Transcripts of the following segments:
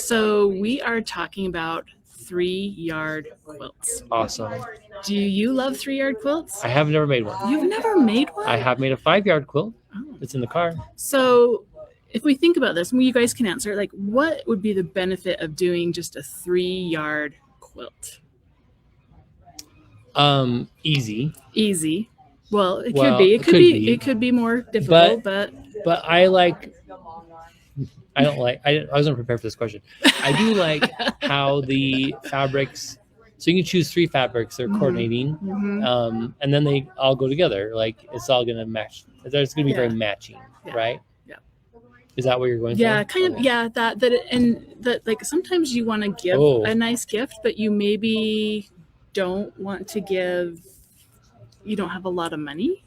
So we are talking about 3-yard quilts. Awesome. Do you love 3-yard quilts? I have never made one. You've never made one? I have made a 5-yard quilt. Oh. It's in the car. So if we think about this, you guys can answer, like, what would be the benefit of doing just a 3-yard quilt? Easy. Easy. Well, it Well, could be. it could be. It could be more difficult, but But I like. I don't like. I wasn't prepared for this question. I do like how the fabrics. So you can choose 3 fabrics. They're coordinating, and then they all go together. Like it's all gonna match. There's gonna be very matching, right? Yeah. Is that what you're going for? Yeah, kind of. Yeah, that like sometimes you want to give a nice gift, but you maybe don't want to give. You don't have a lot of money,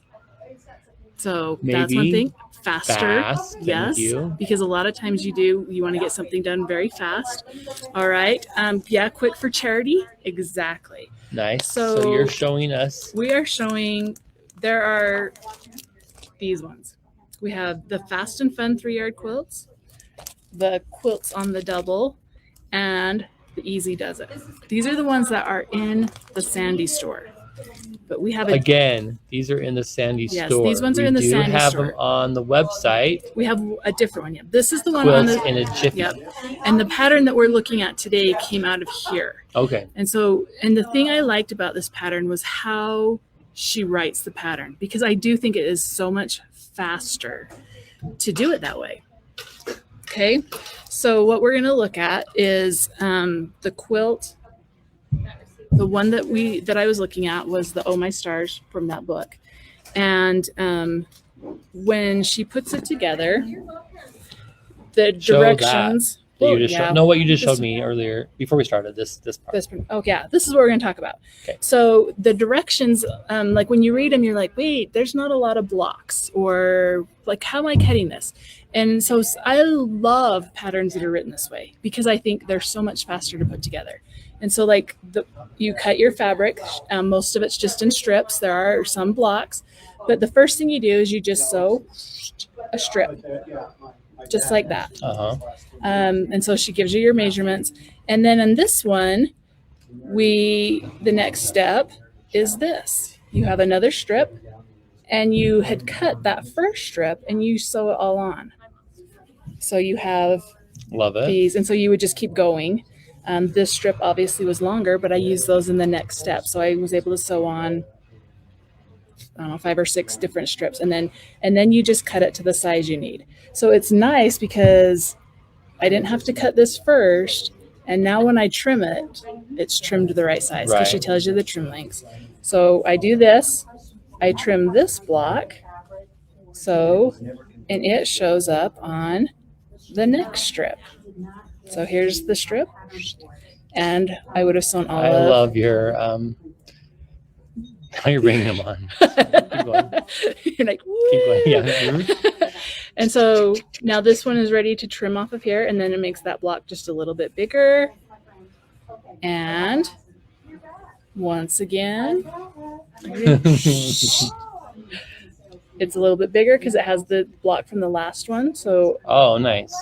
so that's one thing. Faster, yes, because a lot of times you want to get something done very fast. All right, quick for charity, exactly. Nice. So you're showing us. We are showing. There are these ones. We have the Fast and Fun 3-yard quilts, the quilts on the double, and the Easy Does It. These are the ones that are in the Sandy store. But we have these are in the Sandy store. Yes, these ones are in the Sandy store. We have them on the website. We have a different one. Yeah, this is the one Quilts on the in a jiffy. Yep. And the pattern that we're looking at today came out of here. Okay. And the thing I liked about this pattern was how she writes the pattern, because I do think it is so much faster to do it that way. Okay. So what we're going to look at is the quilt. The one that I was looking at was the Oh My Stars from that book. And when she puts it together, the directions. What you just showed me earlier before we started this part. This is what we're going to talk about. Okay. So the directions, like when you read them, you're like, wait, there's not a lot of blocks, or like, how am I cutting this? And so I love patterns that are written this way because I think they're so much faster to put together. And so like you cut your fabric, most of it's just in strips. There are some blocks, but the first thing you do is you just sew a strip, just like that. And so she gives you your measurements. And then in this one, the next step is this. You have another strip and you had cut that first strip and you sew it all on. So you have these. And so you would just keep going. This strip obviously was longer, but I used those in the next step. So I was able to sew on, I don't know, 5 or 6 different strips. And then you just cut it to the size you need. So it's nice because I didn't have to cut this first. And now when I trim it, it's trimmed to the right size because she tells you the trim lengths. So I do this, I trim this block. And it shows up on the next strip. So here's the strip, and I would have sewn all I love your how you're bringing them on. Keep going. You're like, woo! Keep going. Yeah. And so now this one is ready to trim off of here, and then it makes that block just a little bit bigger. And once again, it's a little bit bigger because it has the block from the last one. So nice.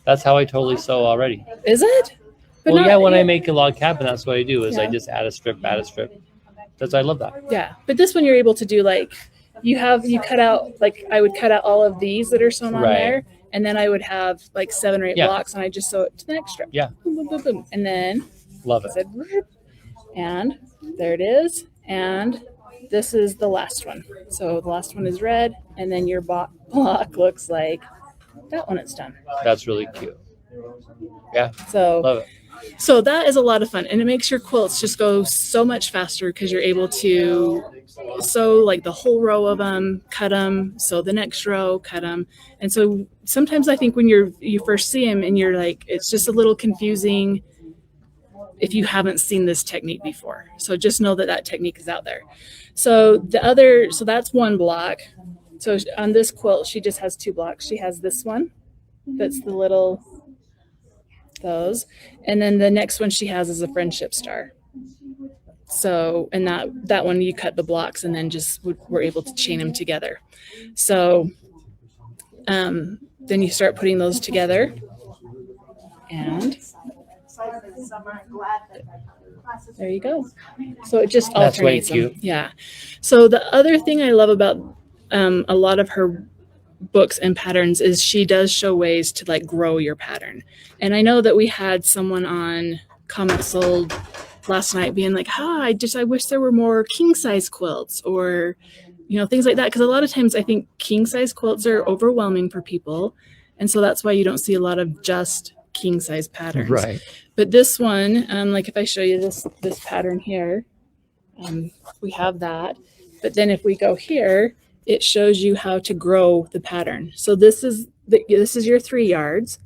That's how I totally sew already. Is it? But when I make a log cabin, that's what I do is I just add a strip. That's why I love that. Yeah. But this one you're able to do like you cut out, like I would cut out all of these that are sewn on there, and then I would have like 7 or 8 blocks and I just sew it to the next strip. Yeah. Boom, boom, boom, boom. And then love it. And there it is. And this is the last one. So the last one is red, and then your block looks like that when it's done. That's really cute. Yeah. So love it. So that is a lot of fun, and it makes your quilts just go so much faster because you're able to sew like the whole row of them, cut them, sew the next row, cut them. And so sometimes I think when you first see them and you're like, it's just a little confusing if you haven't seen this technique before. So just know that technique is out there. So that's one block. So on this quilt, she just has 2 blocks. She has this one, that's the little, those. And then the next one she has is a friendship star. So, and that one you cut the blocks and then just were able to chain them together. So then you start putting those together. And there you go. So it just That's way alternates them. cute. Yeah. So the other thing I love about a lot of her books and patterns is she does show ways to like grow your pattern. And I know that we had someone on Comment Sold last night being like, I wish there were more king size quilts, or things like that, because a lot of times I think king size quilts are overwhelming for people, and so that's why you don't see a lot of just king size patterns. Right. But this one, like if I show you this pattern here, we have that. But then if we go here, it shows you how to grow the pattern. So this is your 3 yards,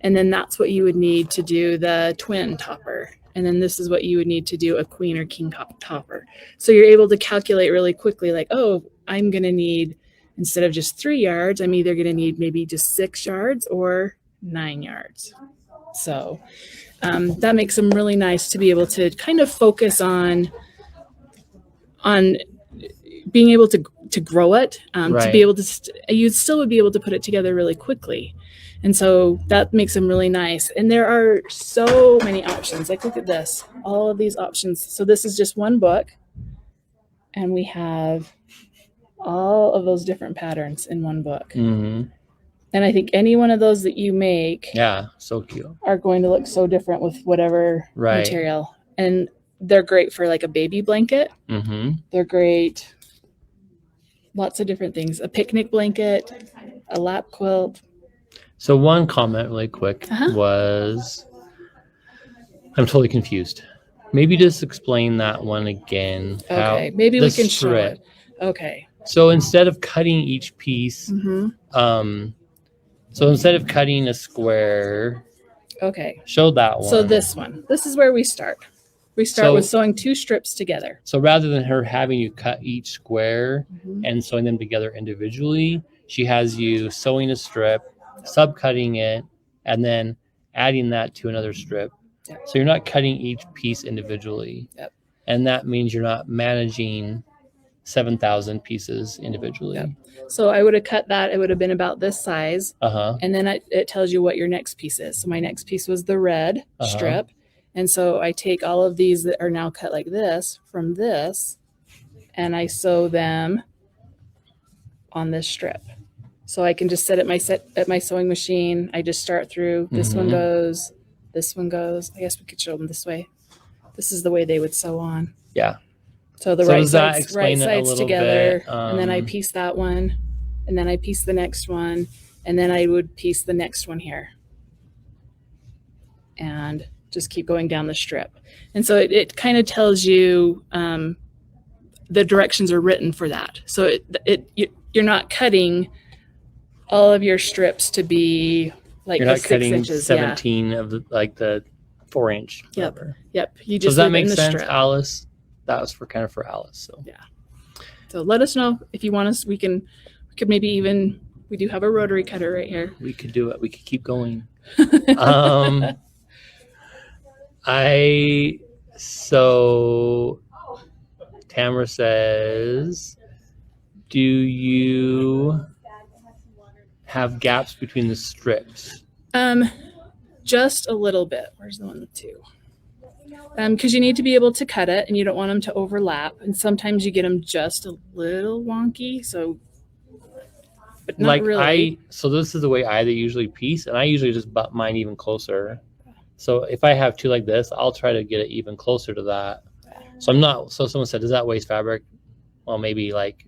and then that's what you would need to do the twin topper. And then this is what you would need to do a queen or king topper. So you're able to calculate really quickly, like, oh, I'm going to need, instead of just 3 yards, I'm either going to need maybe just 6 yards or 9 yards. So that makes them really nice to be able to kind of focus on being able to grow it, Right. to be able to, you still would be able to put it together really quickly. And so that makes them really nice. And there are so many options. Like, look at this, all of these options. So this is just one book, and we have all of those different patterns in one book. Mm-hmm. And I think any one of those that you make, so cute, are going to look so different with whatever material. And they're great for like a baby blanket. Mm-hmm. They're great. Lots of different things. A picnic blanket, a lap quilt. So one comment really quick was, I'm totally confused. Maybe just explain that one again. Okay, maybe we can show it. Okay. So instead of cutting each piece, so instead of cutting a square, show that one. So this is where we start. We start with sewing 2 strips together. So rather than her having you cut each square and sewing them together individually, she has you sewing a strip, subcutting it, and then adding that to another strip. Yep. So you're not cutting each piece individually. Yep. And that means you're not managing 7,000 pieces individually. Yep. So I would have cut that. It would have been about this size. And then it tells you what your next piece is. So my next piece was the red strip. And so I take all of these that are now cut like this from this, and I sew them on this strip. So I can just set at my sewing machine. I just start through. This one goes. This one goes. I guess we could show them this way. This is the way they would sew on. Yeah. So the right sides together, and then I piece that one, and then I piece the next one, and then I would piece the next one here, and just keep going down the strip. And so it kind of tells you the directions are written for that. So you're not cutting all of your strips to be like you're not cutting 6 inches. 17 of the 4-inch. Yep. You just does that make sense, strip. Alice? That was for Alice. So yeah. So let us know if you want us. We could maybe even, we do have a rotary cutter right here. We could do it. We could keep going. So Tamara says, do you have gaps between the strips? Just a little bit. Where's the one with 2? Because you need to be able to cut it, and you don't want them to overlap. And sometimes you get them just a little wonky. So, but not really. So this is the way I usually piece, and I usually just butt mine even closer. So if I have 2 like this, I'll try to get it even closer to that. So someone said, does that waste fabric? Well, maybe like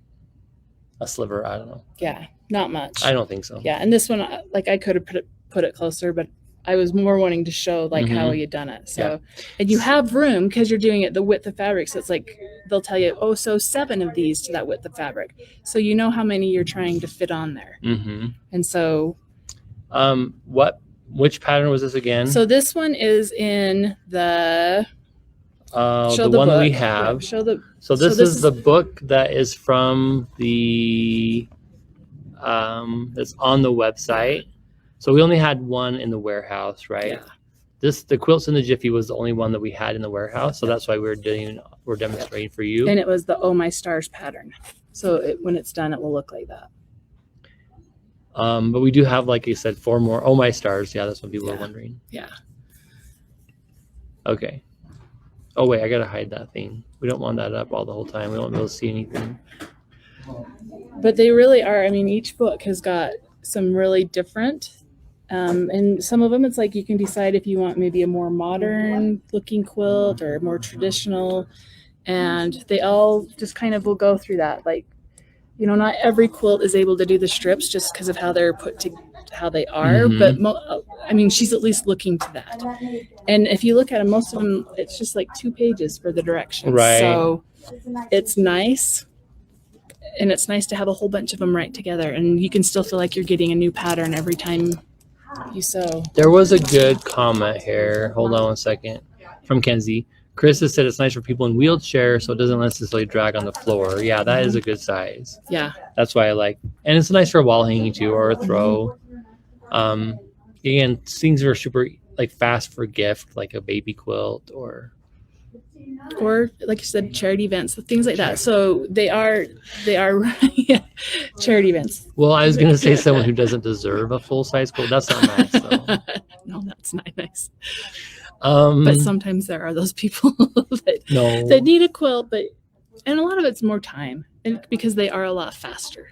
a sliver. I don't know. Yeah, not much. I don't think so. Yeah, and this one, like I could have put it closer, but I was more wanting to show how you done it. So, and you have room because you're doing it the width of fabric. So it's like they'll tell you, oh, so 7 of these to that width of fabric. So you know how many you're trying to fit on there. And so, which pattern was this again? So this one is in the one that we have. Yeah, this is the book that is from the that's on the website. So we only had one in the warehouse, right? Yeah. The Quilts in the Jiffy was the only one that we had in the warehouse, so that's why we're demonstrating for you. And it was the Oh My Stars pattern. So when it's done, it will look like that. But we do have, like I said, 4 more. Oh my stars! Yeah, that's what people are Yeah. wondering. Yeah. Okay. Oh wait, I gotta hide that thing. We don't want that up all the whole time. We don't be able to see anything. But they really are. I mean, each book has got some really different. And some of them, it's like you can decide if you want maybe a more modern looking quilt or more traditional. And they all just kind of will go through that. Like, you know, not every quilt is able to do the strips just because of how they're put to how they are. Mhm. But I mean, she's at least looking to that. And if you look at them, most of them, it's just like 2 pages for the directions. Right. So it's nice. And it's nice to have a whole bunch of them right together. And you can still feel like you're getting a new pattern every time you sew. There was a good comment here. Hold on 1 second. From Kenzie. Chris has said it's nice for people in wheelchairs, so it doesn't necessarily drag on the floor. Yeah, that is a good size. Yeah. That's why I like. And it's nice for a wall hanging too, or a throw. Again, things are super like fast for gift, like a baby quilt or like you said, charity events, things like that. So they are yeah, charity events. Well, I was gonna say someone who doesn't deserve a full size quilt. That's not nice though. No, that's not nice. But sometimes there are those people that need a quilt, and a lot of it's more time, and because they are a lot faster.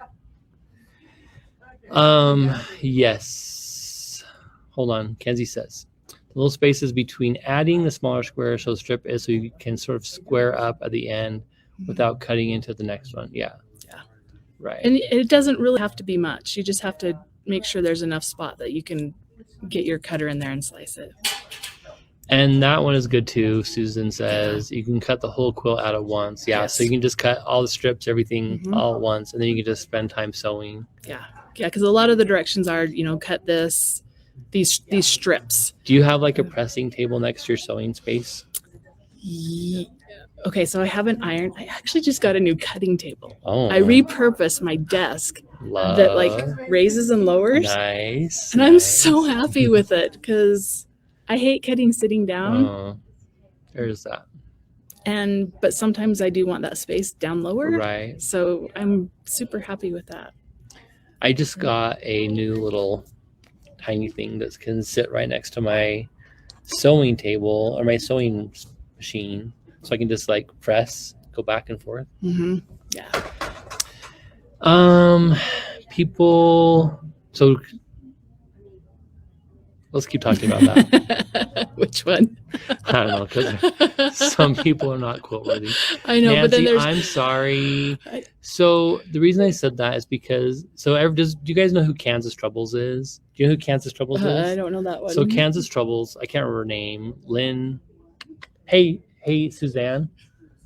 Yes. Hold on. Kenzie says the little spaces between adding the smaller square so the strip is so you can sort of square up at the end without cutting into the next one. Yeah. Yeah. Right. And it doesn't really have to be much. You just have to make sure there's enough spot that you can get your cutter in there and slice it. And that one is good too. Susan says you can cut the whole quilt out at once. Yeah. Yes. So you can just cut all the strips, everything all at once, and then you can just spend time sewing. Yeah. Yeah. Because a lot of the directions are, cut these strips. Do you have like a pressing table next to your sewing space? Okay, so I have an iron. I actually just got a new cutting table. Oh. I repurposed my desk that like raises and lowers. Nice. And I'm so happy with it because I hate cutting sitting down. Oh, there's that. But sometimes I do want that space down lower. Right. So I'm super happy with that. I just got a new little tiny thing that can sit right next to my sewing table or my sewing machine, so I can just like press, go back and forth. Mm-hmm. Yeah. People. So let's keep talking about that. Which one? I don't know, because some people are not quilt worthy. I know, Nancy, but then there's. I'm sorry. So the reason I said that is because do you guys know who Kansas Troubles is? Do you know who Kansas Troubles is? I don't know that one. So Kansas Troubles, I can't remember her name. Lynn. Hey, Suzanne.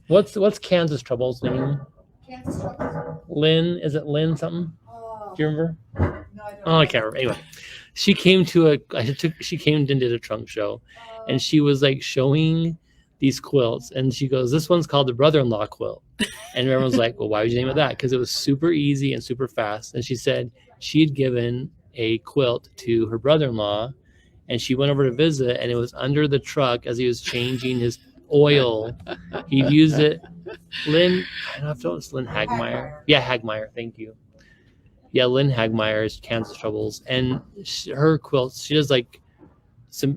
What's Kansas Troubles' name? Kansas Troubles. Lynn. Is it Lynn something? Do you remember? No, I don't. Oh, I can't remember. Anyway, she came and did a trunk show, and she was like showing these quilts, and she goes, "This one's called the brother-in-law quilt," and everyone's like, "Well, why would you name it that?" Because it was super easy and super fast. And she said she had given a quilt to her brother-in-law, and she went over to visit, and it was under the truck as he was changing his oil. He'd used it. Lynn, I don't know if it's Lynn Hagmeyer. Yeah, Hagmeyer. Thank you. Yeah, Lynn Hagmeyer is Kansas Troubles, and her quilts. She does like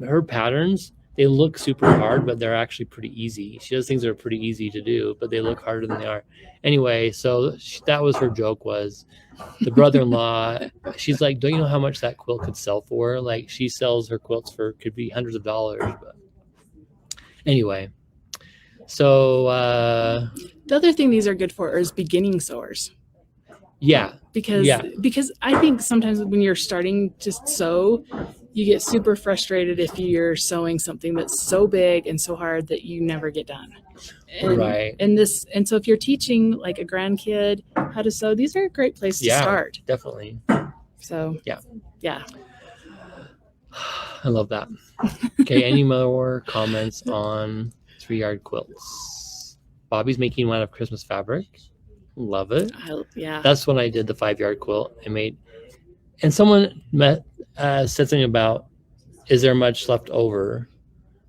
her patterns. They look super hard, but they're actually pretty easy. She does things that are pretty easy to do, but they look harder than they are. Anyway, so that was her joke, was the brother-in-law. She's like, don't you know how much that quilt could sell for? Like, she sells her quilts could be hundreds of dollars. But anyway, so the other thing these are good for is beginning sewers. Yeah. Because I think sometimes when you're starting to sew, you get super frustrated if you're sewing something that's so big and so hard that you never get done. Right. And so if you're teaching like a grandkid how to sew, these are a great place to start. Definitely. So yeah. I love that. Okay, any more comments on 3-yard quilts? Bobby's making one out of Christmas fabric. Love it. Yeah. That's when I did the 5-yard quilt I made. And someone said something about, is there much left over?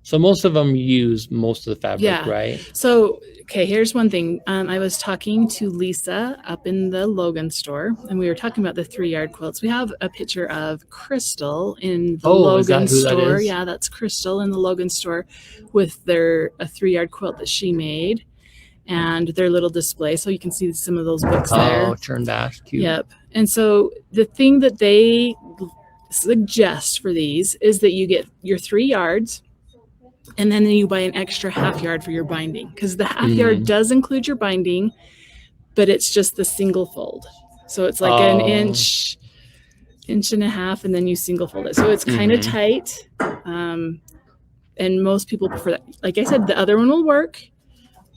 So most of them use most of the fabric, Yeah. right? So, okay, here's one thing. I was talking to Lisa up in the Logan store, and we were talking about the 3-yard quilts. We have a picture of Crystal in the Is that Logan who that store. is? Yeah, that's Crystal in the Logan store with a 3-yard quilt that she made and their little display. So you can see some of those books there. Oh, churn bash, cute. Yep. And so the thing that they suggest for these is that you get your 3 yards and then you buy an extra half yard for your binding, because the half yard does include your binding, but it's just the single fold. So it's like an inch and a half, and then you single fold it. So it's kind of tight. And most people prefer that. Like I said, the other one will work.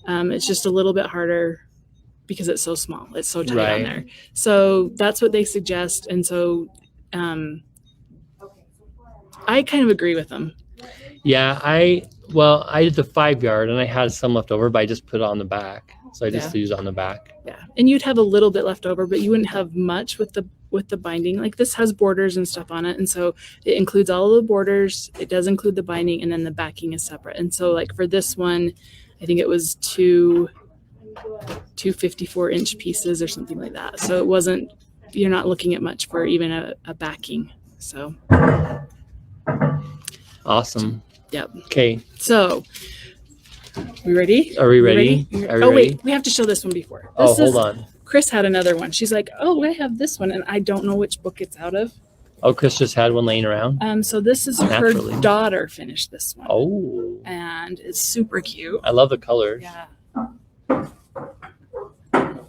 It's just a little bit harder because it's so small. It's so tight on there. So that's what they suggest. And so I kind of agree with them. Yeah, I did the 5-yard and I had some left over, but I just put it on the back. So I just used it on the back. Yeah. And you'd have a little bit left over, but you wouldn't have much with the binding. Like this has borders and stuff on it. And so it includes all of the borders. It does include the binding, and then the backing is separate. And so like for this one, I think it was two 54-inch pieces or something like that. So it wasn't, you're not looking at much for even a backing. So awesome. Yep. Okay. So, we ready? Are we ready? Are we ready? Wait, we have to show this one before. Hold on. Chris had another one. She's like, "Oh, I have this one, and I don't know which book it's out of." Oh, Chris just had one laying around. So this is her daughter finished this one. Oh. And it's super cute. I love the colors. Yeah.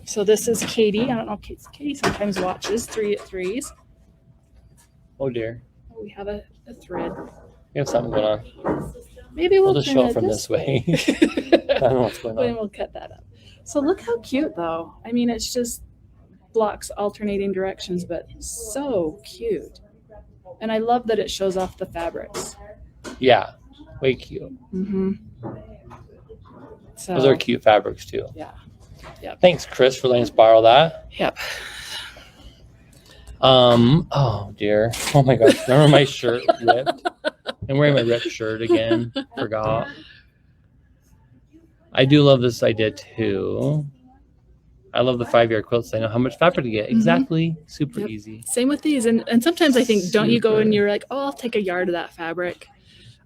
So this is Katie. I don't know if Katie sometimes watches 3 at 3s. Oh dear. We have a thread. We have something going on. Maybe we'll just show it from this way. I don't know what's going on. And we'll cut that up. So look how cute, though. I mean, it's just blocks alternating directions, but so cute. And I love that it shows off the fabrics. Yeah, way cute. Mm-hmm. So, those are cute fabrics too. Yeah. Yep. Thanks, Chris, for letting us borrow that. Yep. Oh dear. Oh my gosh. Remember my shirt ripped? I'm wearing my ripped shirt again. Forgot. I do love this idea too. I love the 5-yard quilts. I know how much fabric to get. Exactly. Super easy. Same with these. And sometimes I think, don't you go and you're like, oh, I'll take a yard of that fabric.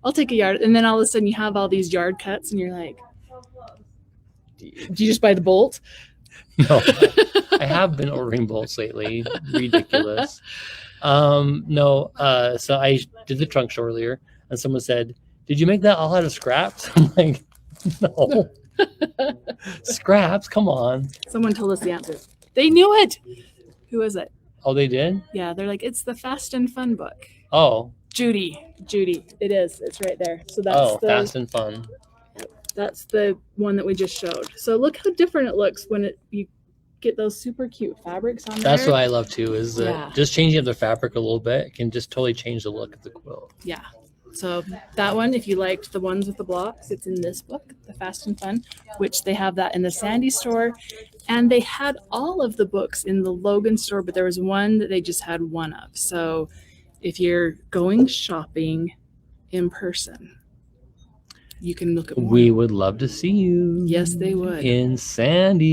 I'll take a yard. And then all of a sudden you have all these yard cuts and you're like, do you just buy the bolt? No, I have been ordering bolts lately. Ridiculous. No. So I did the trunk show earlier, and someone said, "Did you make that all out of scraps?" I'm like, "No, scraps. Come on." Someone told us the answer. They knew it. Who is it? Oh, they did? Yeah, they're like, it's the Fast and Fun book. Oh, Judy. It is. It's right there. So that's Fast and Fun. That's the one that we just showed. So look how different it looks when you get those super cute fabrics on there. That's what I love too, is that just changing up the fabric a little bit can just totally change the look of the quilt. Yeah. So that one, if you liked the ones with the blocks, it's in this book, The Fast and Fun, which they have that in the Sandy store. And they had all of the books in the Logan store, but there was one that they just had one of. So if you're going shopping in person, you can look at one. We would love to see you. Yes, they would. In Sandy.